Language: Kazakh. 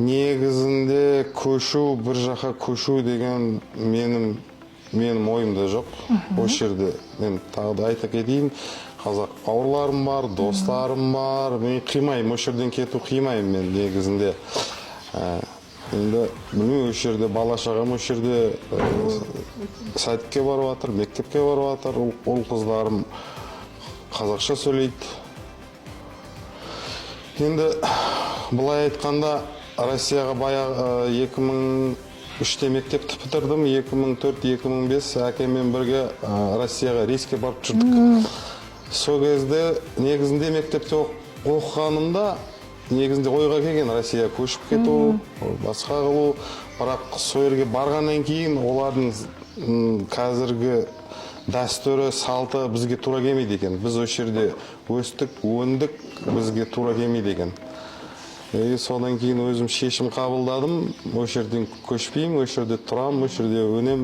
Негізінде көшу, бір жаққа көшу деген менің ойымда жоқ. Осы жерде мен тағы да айта кетейін, қазақ бауырларым бар, достарым бар. Мен қимаймын, осы жерден кету қимаймын мен негізінде. Енді білмеймін, осы жерде бала-шағам осы жерде садикке барып жатыр, мектепке барып жатыр. Ол қыздарым қазақша сөйлейді. Енді былай айтқанда Россияға баяғы 2003-те мектепті бітірдім, 2004-2005 әкеммен бірге Россияға рейске барып жүрдік. Сол кезде негізінде мектепте оқығанымда негізінде ойға келген Россияға көшіп кету, басқа қылу, бірақ сол жерге барғаннан кейін олардың қазіргі дәстүрі, салты бізге тура келмейді екен. Біз осы жерде өстік, өндік, бізге тура келмейді екен. Содан кейін өзім шешім қабылдадым, осы жерден көшпеймін, осы жерде тұрамын, осы жерде өнем.